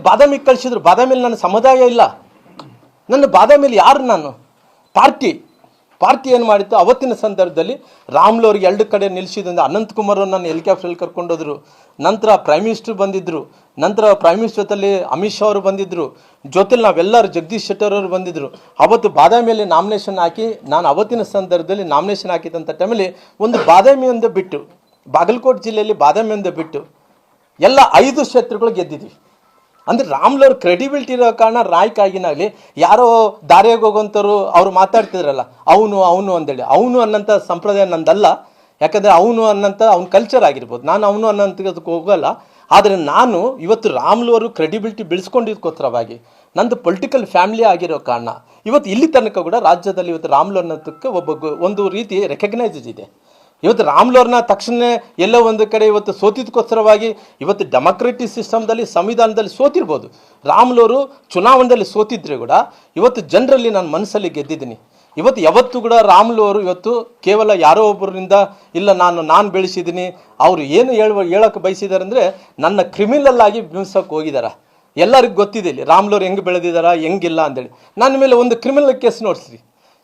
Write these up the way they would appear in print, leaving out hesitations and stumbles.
ಬಾದಾಮಿಗೆ ಕಳಿಸಿದ್ರು. ಬಾದಾಮಿಯಲ್ಲಿ ನನ್ನ ಸಮುದಾಯ ಇಲ್ಲ, ನನ್ನ ಬಾದಾಮಿಯಲ್ಲಿ ಯಾರು? ನಾನು ಪಾರ್ಟಿ ಏನು ಮಾಡಿತ್ತು ಅವತ್ತಿನ ಸಂದರ್ಭದಲ್ಲಿ ರಾಮ್ಲವ್ರಿಗೆ 2 ಕಡೆ ನಿಲ್ಲಿಸಿದ್ರಿಂದ ಅನಂತಕುಮಾರ್ ನನ್ನ ಹೆಲಿಕಾಪ್ಟರಲ್ಲಿ ಕರ್ಕೊಂಡೋದ್ರು. ನಂತರ ಪ್ರೈಮ್ ಮಿನಿಸ್ಟರ್ ಬಂದಿದ್ದರು. ನಂತರ ಪ್ರೈಮ್ ಮಿನಿಸ್ಟರ್ ಜೊತೆಲಿ ಅಮಿತ್ ಶಾ ಅವರು ಬಂದಿದ್ದರು. ಜೊತೆಲಿ ನಾವೆಲ್ಲರೂ ಜಗದೀಶ್ ಶೆಟ್ಟರ್ ಅವರು ಬಂದಿದ್ದರು. ಅವತ್ತು ಬಾದಾಮಿಯಲ್ಲಿ ನಾಮಿನೇಷನ್ ಹಾಕಿ ನಾನು ಅವತ್ತಿನ ಸಂದರ್ಭದಲ್ಲಿ ನಾಮಿನೇಷನ್ ಹಾಕಿದಂಥ ಟೈಮಲ್ಲಿ ಒಂದು ಬಾದಾಮಿಯಿಂದ ಬಿಟ್ಟು, ಬಾಗಲಕೋಟೆ ಜಿಲ್ಲೆಯಲ್ಲಿ ಬಾದಾಮಿಯಿಂದ ಬಿಟ್ಟು ಎಲ್ಲ 5 ಕ್ಷೇತ್ರಗಳು ಗೆದ್ದಿದ್ವಿ. ಅಂದರೆ ರಾಮ್ಲವ್ರ ಕ್ರೆಡಿಬಿಲಿಟಿ ಇರೋ ಕಾರಣ ರಾಯ್ಕಾಗಿನಾಗಲಿ ಯಾರೋ ದಾರಿಯಾಗಿ ಹೋಗೋಂಥವ್ರು ಅವ್ರು ಮಾತಾಡ್ತಿದ್ರಲ್ಲ ಅವನು ಅಂತೇಳಿ, ಅವನು ಅನ್ನೋಂಥ ಸಂಪ್ರದಾಯ ನಂದಲ್ಲ. ಯಾಕಂದರೆ ಅವನು ಅನ್ನೋಂಥ ಅವ್ನ ಕಲ್ಚರ್ ಆಗಿರ್ಬೋದು, ನಾನು ಅವನು ಅನ್ನೋಂಥದ್ದಕ್ಕೆ ಹೋಗಲ್ಲ. ಆದರೆ ನಾನು ಇವತ್ತು ರಾಮ್ಲವರು ಕ್ರೆಡಿಬಿಲಿಟಿ ಬೆಳೆಸ್ಕೊಂಡಿದ್ದಕ್ಕೋಸ್ಕರವಾಗಿ ನಂದು ಪೊಲಿಟಿಕಲ್ ಫ್ಯಾಮಿಲಿ ಆಗಿರೋ ಕಾರಣ ಇವತ್ತು ಇಲ್ಲಿ ತನಕ ಕೂಡ ರಾಜ್ಯದಲ್ಲಿ ಇವತ್ತು ರಾಮ್ಲವ್ರ ಅನ್ನೋದಕ್ಕೆ ಒಂದು ರೀತಿ ರೆಕಗ್ನೈಸ್ ಇದೆ. ಇವತ್ತು ರಾಮ್ಲವ್ರನ್ನ ತಕ್ಷಣ ಎಲ್ಲೋ ಒಂದು ಕಡೆ ಇವತ್ತು ಸೋತಿದ್ದಕ್ಕೋಸ್ಕರವಾಗಿ ಇವತ್ತು ಡೆಮೊಕ್ರೆಟಿಕ್ ಸಿಸ್ಟಮ್ದಲ್ಲಿ ಸಂವಿಧಾನದಲ್ಲಿ ಸೋತಿರ್ಬೋದು. ರಾಮ್ಲವರು ಚುನಾವಣೆಯಲ್ಲಿ ಸೋತಿದ್ರೆ ಕೂಡ ಇವತ್ತು ಜನರಲ್ಲಿ ನಾನು ಮನಸ್ಸಲ್ಲಿ ಗೆದ್ದಿದ್ದೀನಿ. ಇವತ್ತು ಯಾವತ್ತೂ ಕೂಡ ರಾಮ್ಲವರು ಇವತ್ತು ಕೇವಲ ಯಾರೋ ಒಬ್ಬರಿಂದ ಇಲ್ಲ ನಾನು ಬೆಳೆಸಿದ್ದೀನಿ ಅವರು ಏನು ಹೇಳೋಕ್ಕೆ ಬಯಸಿದ್ದಾರೆ ಅಂದರೆ ನನ್ನ ಕ್ರಿಮಿನಲ್ ಆಗಿ ಬಿಂಬಿಸೋಕೆ ಹೋಗಿದ್ದಾರೆ. ಎಲ್ಲರಿಗೂ ಗೊತ್ತಿದೆ ಇಲ್ಲಿ ರಾಮ್ಲವ್ರು ಹೆಂಗೆ ಬೆಳೆದಿದ್ದಾರ ಹೆಂಗಿಲ್ಲ ಅಂತೇಳಿ. ನನ್ನ ಮೇಲೆ ಒಂದು ಕ್ರಿಮಿನಲ್ ಕೇಸ್ ನೋಡಿಸ್ರಿ.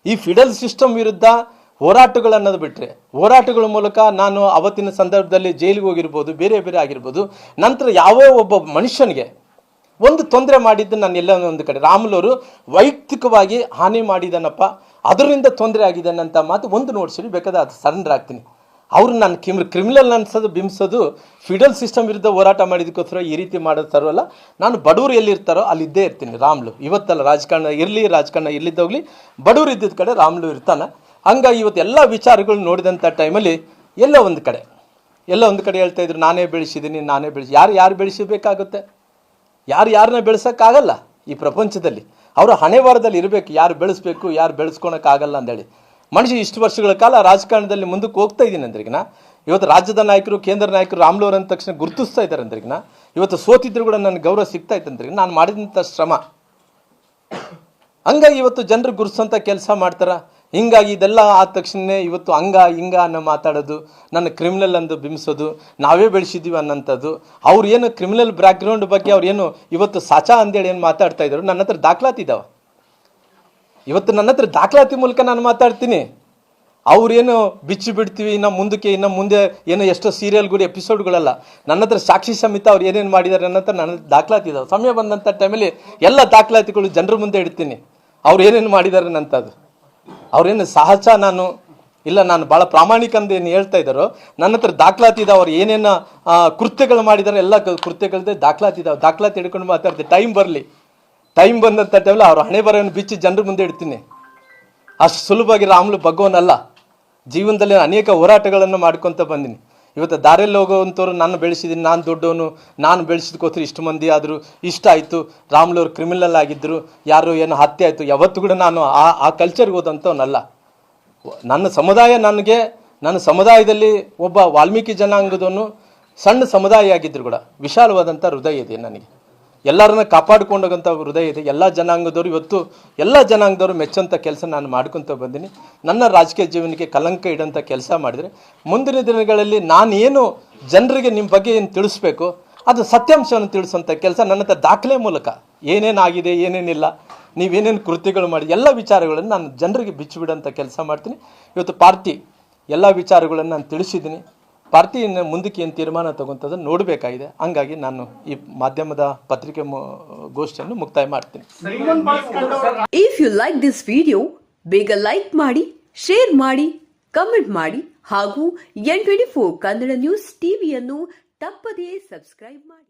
ಈ ಫಿಡಲ್ ಸಿಸ್ಟಮ್ ವಿರುದ್ಧ ಹೋರಾಟಗಳನ್ನೋದು ಬಿಟ್ಟರೆ, ಹೋರಾಟಗಳ ಮೂಲಕ ನಾನು ಅವತ್ತಿನ ಸಂದರ್ಭದಲ್ಲಿ ಜೈಲಿಗೆ ಹೋಗಿರ್ಬೋದು, ಬೇರೆ ಆಗಿರ್ಬೋದು. ನಂತರ ಯಾವ ಒಬ್ಬ ಮನುಷ್ಯನಿಗೆ ಒಂದು ತೊಂದರೆ ಮಾಡಿದ್ದು ನಾನು ಎಲ್ಲ ಒಂದು ಕಡೆ ರಾಮ್ಲವರು ವೈಯಕ್ತಿಕವಾಗಿ ಹಾನಿ ಮಾಡಿದಾನಪ್ಪ, ಅದರಿಂದ ತೊಂದರೆ ಆಗಿದ್ದಾನೆ ಅಂತ ಮಾತು ಒಂದು ನೋಡ್ಸಿರಿ, ಬೇಕಾದ್ರೆ ಅದು ಸರೆಂಡರ್ ಆಗ್ತೀನಿ. ಅವ್ರು ನಾನು ಕ್ರಿಮಿನಲ್ ಅನ್ಸೋದು ಬಿಂಬಿಸೋದು ಫಿಡಲ್ ಸಿಸ್ಟಮ್ ವಿರುದ್ಧ ಹೋರಾಟ ಮಾಡಿದಕ್ಕೋಸ್ಕರ ಈ ರೀತಿ ಮಾಡೋತಾರಲ್ಲ. ನಾನು ಬಡವರು ಎಲ್ಲಿರ್ತಾರೋ ಅಲ್ಲಿದ್ದೇ ಇರ್ತೀನಿ. ರಾಮ್ಲು ಇವತ್ತಲ್ಲ, ರಾಜಕಾರಣ ಇಲ್ಲಿದ್ದೋಗ್ಲಿ, ಬಡವರು ಇದ್ದಿದ್ದ ಕಡೆ ರಾಮ್ಲು ಇರ್ತಾನೆ. ಹಂಗಾಗಿ ಇವತ್ತು ಎಲ್ಲ ವಿಚಾರಗಳು ನೋಡಿದಂಥ ಟೈಮಲ್ಲಿ ಎಲ್ಲ ಒಂದು ಕಡೆ ಹೇಳ್ತಾ ಇದ್ರು ನಾನೇ ಬೆಳೆಸಿದ್ದೀನಿ. ಯಾರು ಬೆಳೆಸಬೇಕಾಗುತ್ತೆ? ಯಾರನ್ನ ಬೆಳೆಸೋಕ್ಕಾಗಲ್ಲ ಈ ಪ್ರಪಂಚದಲ್ಲಿ. ಅವರ ಹಣೆ ಬಾರದಲ್ಲಿ ಇರಬೇಕು, ಯಾರು ಬೆಳೆಸ್ಬೇಕು, ಯಾರು ಬೆಳೆಸ್ಕೊಳಕ್ಕಾಗಲ್ಲ ಅಂದೇಳಿ. ಮನುಷ್ಯ ಇಷ್ಟು ವರ್ಷಗಳ ಕಾಲ ರಾಜಕಾರಣದಲ್ಲಿ ಮುಂದಕ್ಕೆ ಹೋಗ್ತಾ ಇದ್ದೀನಿ ಅಂದ್ರಿಗಿನ ಇವತ್ತು ರಾಜ್ಯದ ನಾಯಕರು, ಕೇಂದ್ರ ನಾಯಕರು ರಾಮ್ಲವ್ರ ಅಂದ ತಕ್ಷಣ ಗುರುತಿಸ್ತಾ ಇದ್ದಾರೆ ಅಂದ್ರಿಗಿನ ಇವತ್ತು ಸೋತಿದ್ರು ಕೂಡ ನನಗೆ ಗೌರವ ಸಿಗ್ತಾ ಇತ್ತು ಅಂದ್ರಿಗಿನ ನಾನು ಮಾಡಿದಂಥ ಶ್ರಮ. ಹಂಗಾಗಿ ಇವತ್ತು ಜನರು ಗುರುತಿಸೋಂಥ ಕೆಲಸ ಮಾಡ್ತಾರ. ಹಿಂಗಾಗಿ ಇದೆಲ್ಲ ಆದ ತಕ್ಷಣ ಇವತ್ತು ಹಿಂಗ ಅನ್ನೋ ಮಾತಾಡೋದು, ನನ್ನ ಕ್ರಿಮಿನಲ್ ಅಂದು ಬಿಂಬಿಸೋದು, ನಾವೇ ಬೆಳೆಸಿದ್ದೀವಿ ಅನ್ನೋಂಥದ್ದು. ಅವ್ರು ಏನು ಕ್ರಿಮಿನಲ್ ಬ್ಯಾಕ್ಗ್ರೌಂಡ್ ಬಗ್ಗೆ ಅವ್ರು ಏನು ಇವತ್ತು ಸಾಚಾ ಅಂದೇಳಿ ಏನು ಮಾತಾಡ್ತಾ ಇದ್ರು. ನನ್ನ ಹತ್ರ ದಾಖಲಾತಿ ಇದ್ದಾವೆ. ಇವತ್ತು ನನ್ನ ಹತ್ರ ದಾಖಲಾತಿ ಮೂಲಕ ನಾನು ಮಾತಾಡ್ತೀನಿ. ಅವ್ರೇನು ಬಿಚ್ಚಿ ಬಿಡ್ತೀವಿ ಇನ್ನು ಮುಂದೆ ಏನೋ ಎಷ್ಟೋ ಸೀರಿಯಲ್ಗಳು ಎಪಿಸೋಡ್ಗಳಲ್ಲ. ನನ್ನ ಹತ್ರ ಸಾಕ್ಷಿ ಸಮೇತ ಅವ್ರು ಏನೇನು ಮಾಡಿದ್ದಾರೆ ಅನ್ನೋ ನನ್ನ ದಾಖಲಾತಿ ಇದ್ದಾವೆ. ಸಮಯ ಬಂದಂಥ ಟೈಮಲ್ಲಿ ಎಲ್ಲ ದಾಖಲಾತಿಗಳು ಜನರ ಮುಂದೆ ಇಡ್ತೀನಿ. ಅವ್ರು ಏನೇನು ಮಾಡಿದ್ದಾರೆ ಅನ್ನೋಂಥದ್ದು. ಅವ್ರೇನು ಸಹಜ ನಾನು ಭಾಳ ಪ್ರಾಮಾಣಿಕ ಅಂತ ಏನು ಹೇಳ್ತಾ ಇದ್ದಾರೋ, ನನ್ನ ಹತ್ರ ದಾಖಲಾತಿ ಇದಾವೆ. ಅವ್ರು ಏನೇನು ಕೃತ್ಯಗಳು ಮಾಡಿದ್ದಾರೆ ಎಲ್ಲ ಕೃತ್ಯಗಳದ್ದೇ ದಾಖಲಾತಿ ಇದಾವೆ. ದಾಖಲಾತಿ ಹಿಡ್ಕೊಂಡು ಮಾತಾಡ್ತೀನಿ. ಟೈಮ್ ಬಂದಂಥ ಟೈಮಲ್ಲಿ ಅವ್ರ ಹಣೆ ಬರೋವನ್ನು ಬಿಚ್ಚಿ ಜನರ ಮುಂದೆ ಇಡ್ತೀನಿ. ಅಷ್ಟು ಸುಲಭವಾಗಿ ರಾಮ್ಲು ಭಗವನಲ್ಲ. ಜೀವನದಲ್ಲಿ ಅನೇಕ ಹೋರಾಟಗಳನ್ನು ಮಾಡ್ಕೊತ ಬಂದೀನಿ. ಇವತ್ತು ದಾರಿಯಲ್ಲಿ ಹೋಗೋವಂಥವ್ರು ನಾನು ಬೆಳೆಸಿದ್ದೀನಿ, ನಾನು ದೊಡ್ಡವನು, ನಾನು ಬೆಳೆಸಿದ್ಕೋಸ್ಕರ ಇಷ್ಟು ಮಂದಿ ಆದರು, ಇಷ್ಟ ಆಯಿತು. ರಾಮ್ಲವ್ರು ಕ್ರಿಮಿನಲ್ ಆಗಿದ್ದರು, ಯಾರು ಏನು ಹತ್ಯೆ ಆಯಿತು. ಯಾವತ್ತೂ ಕೂಡ ನಾನು ಆ ಕಲ್ಚರ್ಗೆ ಹೋದಂಥವನಲ್ಲ. ನನ್ನ ಸಮುದಾಯದಲ್ಲಿ ಒಬ್ಬ ವಾಲ್ಮೀಕಿ ಜನಾಂಗದವನು ಸಣ್ಣ ಸಮುದಾಯ ಆಗಿದ್ದರು ಕೂಡ ವಿಶಾಲವಾದಂಥ ಹೃದಯ ಇದೆ ನನಗೆ. ಎಲ್ಲರನ್ನ ಕಾಪಾಡ್ಕೊಂಡೋಗಂಥ ಹೃದಯ ಇದೆ. ಎಲ್ಲ ಜನಾಂಗದವರು ಮೆಚ್ಚಂಥ ಕೆಲಸ ನಾನು ಮಾಡ್ಕೊತ ಬಂದೀನಿ. ನನ್ನ ರಾಜಕೀಯ ಜೀವನಕ್ಕೆ ಕಲಂಕ ಇಡೋಂಥ ಕೆಲಸ ಮಾಡಿದರೆ ಮುಂದಿನ ದಿನಗಳಲ್ಲಿ ನಾನೇನು ಜನರಿಗೆ ನಿಮ್ಮ ಬಗ್ಗೆ ಏನು ತಿಳಿಸ್ಬೇಕು ಅದು ಸತ್ಯಾಂಶವನ್ನು ತಿಳಿಸೋಂಥ ಕೆಲಸ ನನ್ನ ಹತ್ರ ದಾಖಲೆ ಮೂಲಕ ಏನೇನಾಗಿದೆ, ಏನೇನಿಲ್ಲ, ನೀವೇನೇನು ಕೃತ್ಯಗಳು ಮಾಡಿ ಎಲ್ಲ ವಿಚಾರಗಳನ್ನು ನಾನು ಜನರಿಗೆ ಬಿಚ್ಚಿಬಿಡೋಂಥ ಕೆಲಸ ಮಾಡ್ತೀನಿ. ಇವತ್ತು ಪಾರ್ಟಿ ಎಲ್ಲ ವಿಚಾರಗಳನ್ನು ನಾನು ತಿಳಿಸಿದ್ದೀನಿ. ಪಾರ್ಟಿ ಮುಂದಕ್ಕೆ ಏನು ತೀರ್ಮಾನ ತಗೊಂತದನ್ನು ನೋಡಬೇಕಾಗಿದೆ. ಹಂಗಾಗಿ ನಾನು ಈ ಮಾಧ್ಯಮದ ಪತ್ರಿಕೆ ಗೋಷ್ಠಿಯನ್ನು ಮುಕ್ತಾಯ ಮಾಡ್ತೀನಿ. If you like this video ಬೇಗ ಲೈಕ್ ಮಾಡಿ, ಶೇರ್ ಮಾಡಿ, ಕಮೆಂಟ್ ಮಾಡಿ ಹಾಗೂ N24 ಕನ್ನಡ ನ್ಯೂಸ್ ಟಿವಿಯನ್ನು ತಪ್ಪದೇ ಸಬ್ಸ್ಕ್ರೈಬ್ ಮಾಡಿ.